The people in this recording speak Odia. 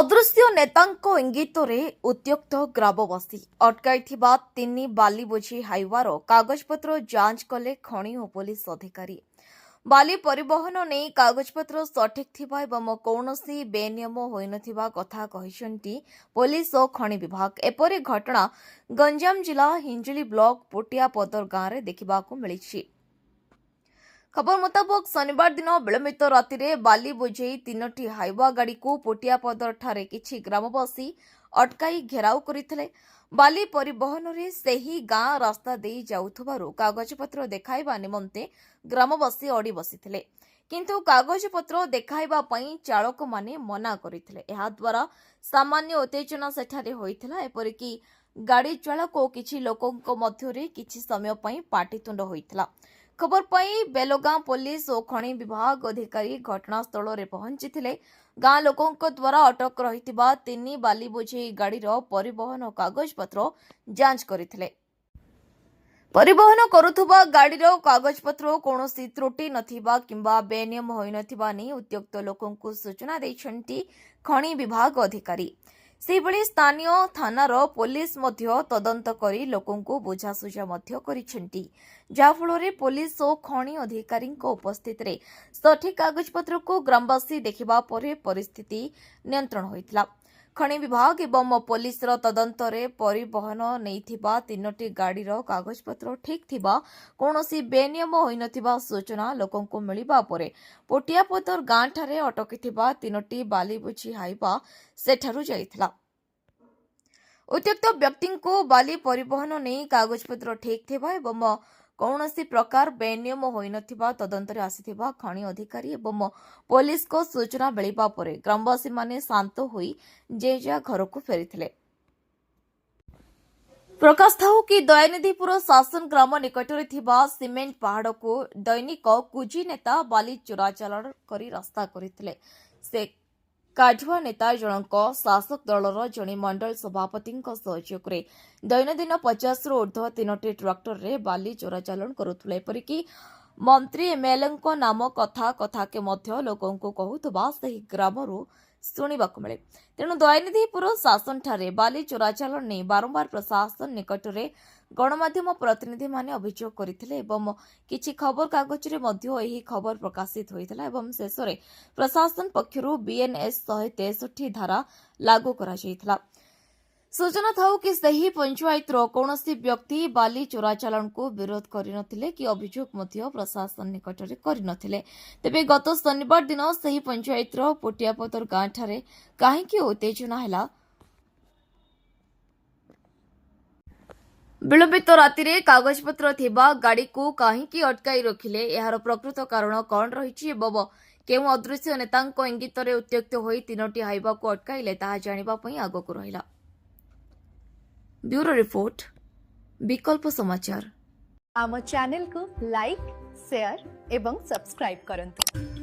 ଅଦୃଶ୍ୟ ନେତାଙ୍କ ଇଙ୍ଗିତରେ ଉତ୍ତ୍ୟକ୍ତ ଗ୍ରାମବାସୀ ଅଟକାଇଥିବା 3 ବାଲି ବୋଝେଇ ହାଇୱାର କାଗଜପତ୍ର ଯାଞ୍ଚ କଲେ ଖଣି ଓ ପୋଲିସ ଅଧିକାରୀ। ବାଲି ପରିବହନ ନେଇ କାଗଜପତ୍ର ସଠିକ୍ ଥିବା ଏବଂ କୌଣସି ବେନିୟମ ହୋଇନଥିବା କଥା କହିଛନ୍ତି ପୋଲିସ ଓ ଖଣି ବିଭାଗ। ଏପରି ଘଟଣା ଗଞ୍ଜାମ ଜିଲ୍ଲା ହିଞ୍ଜିଳି ବ୍ଲକ ପୋଟିଆପଦର ଗାଁରେ ଦେଖିବାକୁ ମିଳିଛି। ଖବର ମୁତାବକ ଶନିବାର ଦିନ ବିଳମ୍ବିତ ରାତିରେ ବାଲି ବୋଝେଇ 3ଟି ହାଇୱା ଗାଡ଼ିକୁ ପୋଟିଆପଦରଠାରେ କିଛି ଗ୍ରାମବାସୀ ଅଟକାଇ ଘେରାଉ କରିଥିଲେ। ବାଲି ପରିବହନରେ ସେହି ଗାଁ ରାସ୍ତା ଦେଇ ଯାଉଥିବାରୁ କାଗଜପତ୍ର ଦେଖାଇବା ନିମନ୍ତେ ଗ୍ରାମବାସୀ ଅଡ଼ି ବସିଥିଲେ, କିନ୍ତୁ କାଗଜପତ୍ର ଦେଖାଇବା ପାଇଁ ଚାଳକମାନେ ମନା କରିଥିଲେ। ଏହାଦ୍ୱାରା ସାମାନ୍ୟ ଉତ୍ତେଜନା ସେଠାରେ ହୋଇଥିଲା। ଏପରିକି ଗାଡ଼ି ଚାଳକ ଓ କିଛି ଲୋକଙ୍କ ମଧ୍ୟରେ କିଛି ସମୟ ପାଇଁ ପାଟିତୁଣ୍ଡ ହୋଇଥିଲା। ଖବର ପାଇ ବେଲଗାଁ ପୋଲିସ ଓ ଖଣି ବିଭାଗ ଅଧିକାରୀ ଘଟଣାସ୍ଥଳରେ ପହଞ୍ଚିଥିଲେ। ଗାଁ ଲୋକଙ୍କ ଦ୍ୱାରା ଅଟକ ରହିଥିବା 3 ବାଲି ବୋଝେଇ ଗାଡ଼ିର ପରିବହନ କାଗଜପତ୍ର ଯାଞ୍ଚ କରିଥିଲେ। ପରିବହନ କରୁଥିବା ଗାଡ଼ିର କାଗଜପତ୍ର କୌଣସି ତ୍ରୁଟି ନଥିବା କିମ୍ବା ବେନିୟମ ହୋଇନଥିବା ନେଇ ଉତ୍ତ୍ୟକ୍ତ ଲୋକଙ୍କୁ ସୂଚନା ଦେଇଛନ୍ତି ଖଣି ବିଭାଗ ଅଧିକାରୀ। ସେହିଭଳି ସ୍ଥାନୀୟ ଥାନାର ପୋଲିସ ମଧ୍ୟ ତଦନ୍ତ କରି ଲୋକଙ୍କୁ ବୁଝାସୁଝା ମଧ୍ୟ କରିଛନ୍ତି, ଯାହାଫଳରେ ପୋଲିସ ଓ ଖଣି ଅଧିକାରୀଙ୍କ ଉପସ୍ଥିତିରେ ସଠିକ୍ କାଗଜପତ୍ରକୁ ଗ୍ରାମବାସୀ ଦେଖିବା ପରେ ପରିସ୍ଥିତି ନିୟନ୍ତ୍ରଣ ହୋଇଥିଲା। ଖଣି ବିଭାଗ ଏବଂ ପୋଲିସର ତଦନ୍ତରେ ପରିବହନ ନେଇଥିବା 3ଟି ଗାଡ଼ିର କାଗଜପତ୍ର ଠିକ୍ ଥିବା, କୌଣସି ବେନିୟମ ହୋଇନଥିବା ସୂଚନା ଲୋକଙ୍କୁ ମିଳିବା ପରେ ପୋଟିଆପଦର ଗାଁଠାରେ ଅଟକିଥିବା 3ଟି ବାଲି ବୋଝେଇ ହାଇୱା ସେଠାରୁ ଯାଇଥିଲା। ଉତ୍ତ୍ୟକ୍ତ ବ୍ୟକ୍ତିଙ୍କୁ ବାଲି ପରିବହନ ନେଇ କାଗଜପତ୍ର ଠିକ୍ ଥିବା ଏବଂ କୌଣସି ପ୍ରକାର ବେନିୟମ ହୋଇନଥିବା ତଦନ୍ତରେ ଆସିଥିବା ଖଣି ଅଧିକାରୀ ଏବଂ ପୋଲିସଙ୍କ ସୂଚନା ମିଳିବା ପରେ ଗ୍ରାମବାସୀମାନେ ଶାନ୍ତ ହୋଇ ଯେଝା ଘରକୁ ଫେରିଥିଲେ। ପ୍ରକାଶ ଥାଉ କି ଦୟାନିଧିପୁର ଶାସନ ଗ୍ରାମ ନିକଟରେ ଥିବା ସିମେଣ୍ଟ ପାହାଡ଼କୁ ଦୈନିକ କୁଜି ନେତା ବାଲି ଚୋରାଚାଲାଣ କରି ରାସ୍ତା କରିଥିଲେ। ସେ କାଢୁଆ ନେତା ଜଣଙ୍କ ଶାସକ ଦଳର ଜଣେ ମଣ୍ଡଳ ସଭାପତିଙ୍କ ସହଯୋଗରେ ଦୈନନ୍ଦିନ 50ରୁ ଉର୍ଦ୍ଧ୍ୱ 3ଟି ଟ୍ରାକ୍ଟରରେ ବାଲି ଚୋରାଚାଲାଣ କରୁଥିଲେ। ଏପରିକି ମନ୍ତ୍ରୀ ଏମ୍ଏଲ୍ଏଙ୍କ ନାମ କଥାକେ ମଧ୍ୟ ଲୋକଙ୍କୁ କହୁଥିବା ସେହି ଗ୍ରାମରୁ ଶୁଣିବାକୁ ମିଳେ। ତେଣୁ ଦୟାନିଧିପୁର ଶାସନଠାରେ ବାଲି ଚୋରାଚାଲାଣ ନେଇ ବାରମ୍ବାର ପ୍ରଶାସନ ନିକଟରେ ଗଣମାଧ୍ୟମ ପ୍ରତିନିଧିମାନେ ଅଭିଯୋଗ କରିଥିଲେ ଏବଂ କିଛି ଖବରକାଗଜରେ ମଧ୍ୟ ଏହି ଖବର ପ୍ରକାଶିତ ହୋଇଥିଲା ଏବଂ ଶେଷରେ ପ୍ରଶାସନ ପକ୍ଷରୁ BNS 163 ଧାରା ଲାଗୁ କରାଯାଇଥିଲା। ସୂଚନା ଥାଉ କି ସେହି ପଞ୍ଚାୟତର କୌଣସି ବ୍ୟକ୍ତି ବାଲି ଚୋରାଚାଲାଣକୁ ବିରୋଧ କରିନଥିଲେ କି ଅଭିଯୋଗ ମଧ୍ୟ ପ୍ରଶାସନ ନିକଟରେ କରିନଥିଲେ। ତେବେ ଗତ ଶନିବାର ଦିନ ସେହି ପଞ୍ଚାୟତର ପୋଟିଆପଦର ଗାଁଠାରେ କାହିଁକି ଉତ୍ତେଜନା ହେଲା? ବିଳମ୍ବିତ ରାତିରେ କାଗଜପତ୍ର ଥିବା ଗାଡ଼ିକୁ କାହିଁକି ଅଟକାଇ ରଖିଲେ? ଏହାର ପ୍ରକୃତ କାରଣ କ'ଣ ରହିଛି ଏବଂ କେଉଁ ଅଦୃଶ୍ୟ ନେତାଙ୍କ ଇଙ୍ଗିତରେ ଉତ୍ତ୍ୟକ୍ତ ହୋଇ 3ଟି ହାଇୱାକୁ ଅଟକାଇଲେ ତାହା ଜାଣିବା ପାଇଁ ଆଗକୁ ରହିଲା। ବ୍ୟୁରୋ ରିପୋର୍ଟ, ବିକଳ୍ପ ସମାଚାର। ଆମ ଚ୍ୟାନେଲକୁ ଲାଇକ୍, ସେୟାର ଏବଂ ସବସ୍କ୍ରାଇବ୍ କରନ୍ତୁ।